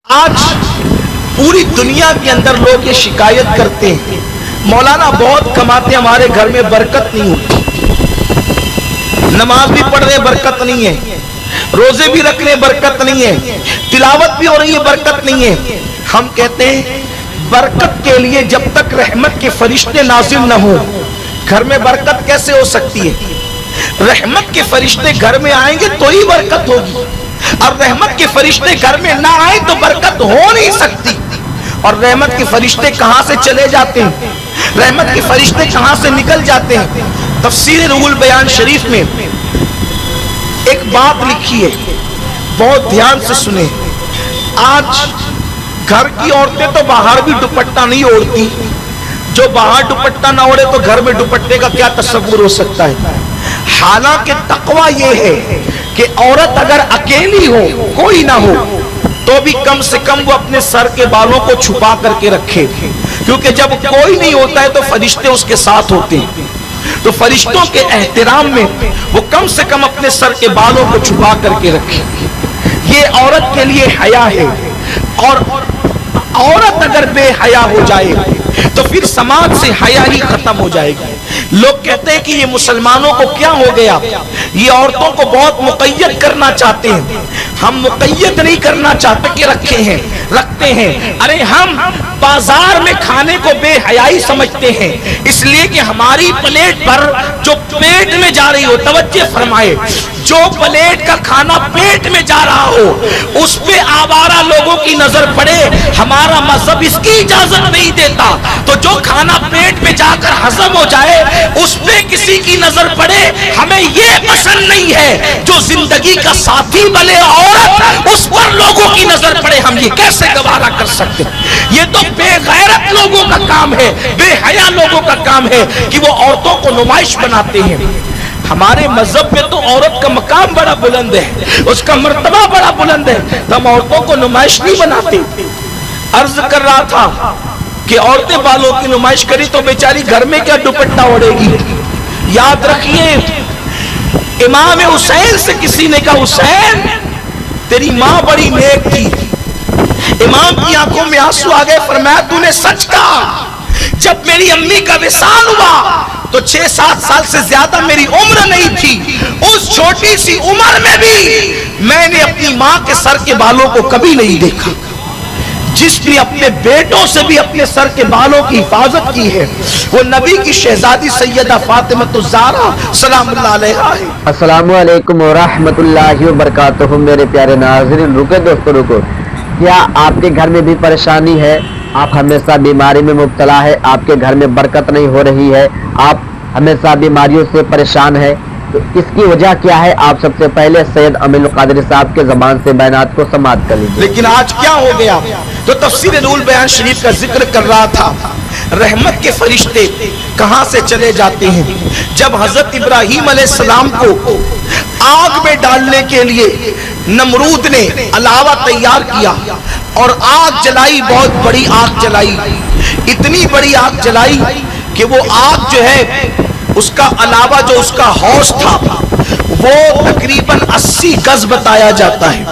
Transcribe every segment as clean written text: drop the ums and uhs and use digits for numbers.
آج پوری دنیا کے اندر لوگ یہ شکایت کرتے ہیں مولانا بہت کماتے ہیں، ہمارے گھر میں برکت نہیں ہوتی، نماز بھی پڑھ رہے برکت نہیں ہے، روزے بھی رکھ رہے برکت نہیں ہے، تلاوت بھی ہو رہی ہے برکت نہیں ہے۔ ہم کہتے ہیں برکت کے لیے جب تک رحمت کے فرشتے نازل نہ ہو گھر میں برکت کیسے ہو سکتی ہے؟ رحمت کے فرشتے گھر میں آئیں گے تو ہی برکت ہوگی، اور رحمت کے فرشتے گھر میں نہ آئیں تو برکت ہو نہیں سکتی۔ اور رحمت کے فرشتے کہاں سے چلے جاتے ہیں، رحمت کے فرشتے کہاں سے نکل جاتے ہیں؟ تفسیر روح البیان شریف میں ایک بات لکھی ہے، بہت دھیان سے سنیں۔ آج گھر کی عورتیں تو باہر بھی دوپٹہ نہیں اوڑھتی، جو باہر دوپٹہ نہ اوڑھے تو گھر میں دوپٹے کا کیا تصور ہو سکتا ہے؟ حالانکہ تقویٰ یہ ہے کہ عورت اگر اکیلی ہو، کوئی نہ ہو، تو بھی کم سے کم وہ اپنے سر کے بالوں کو چھپا کر کے رکھے، کیونکہ جب کوئی نہیں ہوتا ہے تو فرشتے اس کے ساتھ ہوتے ہیں، تو فرشتوں کے احترام میں وہ کم سے کم اپنے سر کے بالوں کو چھپا کر کے رکھے۔ یہ عورت کے لیے حیا ہے، اور عورت اگر بے حیا ہو جائے تو پھر سماج سے حیا ہی ختم ہو جائے گی۔ لوگ کہتے ہیں کہ یہ مسلمانوں کو کیا ہو گیا، یہ عورتوں کو بہت مقید کرنا چاہتے ہیں۔ ہم مقید نہیں کرنا چاہتے کہ رکھتے ہیں۔ ارے ہم بازار میں کھانے کو بے حیائی سمجھتے ہیں، اس لیے کہ ہماری پلیٹ پر جو پیٹ میں جا رہی ہو، توجہ فرمائے، جو پلیٹ کا کھانا پیٹ میں جا رہا ہو اس پہ آوارہ لوگوں کی نظر پڑے، ہمارا مذہب اس کی اجازت نہیں دیتا۔ تو جو کھانا پیٹ میں جا کر ہضم ہو جائے اس پہ کسی کی نظر پڑے، ہمیں یہ پسند نہیں ہے۔ جو زندگی کا ساتھی بنے عورت، اس پر لوگوں کی نظر پڑے، ہم یہ کیسے گوارا کر سکتے؟ یہ تو بے غیرت لوگوں کا کام ہے، بے حیا لوگوں کا کام ہے کہ وہ عورتوں کو نمائش بناتے ہیں۔ ہمارے مذہب میں تو عورت کا مقام بڑا بلند ہے، اس کا مرتبہ بڑا بلند ہے، تو ہم عورتوں کو نمائش نہیں بناتے۔ عرض کر رہا تھا کہ عورتیں بالوں کی نمائش کری تو بیچاری گھر میں کیا دوپٹہ اوڑھے گی؟ یاد رکھیے، امام حسین سے کسی نے کہا حسین تیری ماں بڑی نیک تھی، امام کی آنکھوں میں آنسو آ گئے، فرمایا تو نے سچ کہا، جب میری امی کا وصال ہوا تو 6-7 سال سے زیادہ میری عمر نہیں تھی، اس چھوٹی سی عمر میں بھی میں نے اپنی ماں کے سر کے بالوں کو کبھی نہیں دیکھا۔ جس نے اپنے بیٹوں سے بھی اپنے سر کے بالوں کی حفاظت کی ہے وہ نبی کی شہزادی سیدہ فاطمہ الزہرا سلام اللہ علیہا ہے۔ السلام علیکم ورحمۃ اللہ وبرکاتہ۔ میرے پیارے ناظرین، رکے دوستو رکو، کیا آپ کے گھر میں بھی پریشانی ہے؟ آپ ہمیشہ بیماری میں مبتلا ہے، آپ کے گھر میں برکت نہیں ہو رہی ہے، آپ ہمیشہ بیماریوں سے پریشان ہے، تو اس کی وجہ کیا ہے؟ آپ سب سے پہلے سید امین القادری صاحب کے زبان سے بیانات کو سماعت کر لیجیے۔ لیکن آج کیا ہو گیا؟ تو تفسیر روح البیان شریف کا ذکر کر رہا تھا، رحمت کے فرشتے کہاں سے چلے جاتے ہیں؟ جب حضرت ابراہیم علیہ السلام کو آگ میں ڈالنے کے لیے نمرود نے علاوہ تیار کیا اور آگ جلائی، بہت بڑی آگ جلائی، اتنی بڑی آگ جلائی کہ وہ آگ جو ہے اس کا علاوہ جو اس کا حوض تھا وہ تقریباً 80 گز بتایا جاتا ہے،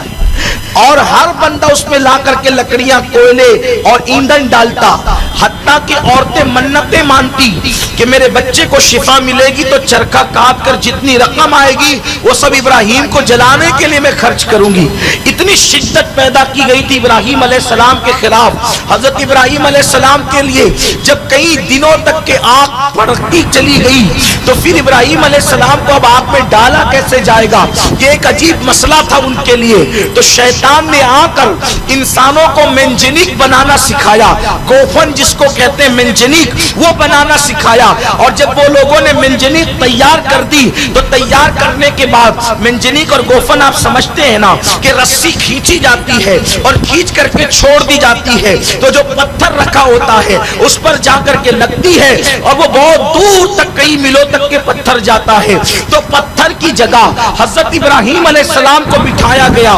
اور ہر بندہ اس میں لا کر کے لکڑیاں، کوئلے اور ایندھن ڈالتا، حتیٰ کہ عورتیں منتیں مانتی کہ میرے بچے کو شفا ملے گی تو چرخہ کاٹ کر جتنی رقم آئے گی وہ سب ابراہیم کو جلانے کے لیے میں خرچ کروں گی۔ اتنی شدت پیدا کی گئی تھی ابراہیم علیہ السلام کے خلاف۔ حضرت ابراہیم علیہ السلام کے لیے جب کئی دنوں تک کے آگ بڑھتی چلی گئی تو پھر ابراہیم علیہ السلام کو اب آگ میں ڈالا کیسے جائے گا؟ یہ ایک عجیب مسئلہ تھا ان کے لیے۔ تو شیطان نے آ کر انسانوں کو منجنیق بنانا سکھایا، گوفن جس کو کہتے ہیں منجنیق، وہ بنانا سکھایا، اور جب وہ لوگوں نے منجنیق تیار کر دی تو تیار کرنے کے بعد منجنیق اور گوفن آپ سمجھتے ہیں نا کہ رسی کھینچی جاتی ہے اور کھینچ کر کے چھوڑ دی جاتی ہے، تو جو پتھر رکھا ہوتا ہے اس پر جا کر کے لگتی ہے اور وہ بہت دور تک کئی میلوں تک کے پتھر جاتا ہے۔ تو پتھر کی جگہ حضرت ابراہیم علیہ السلام کو بٹھایا گیا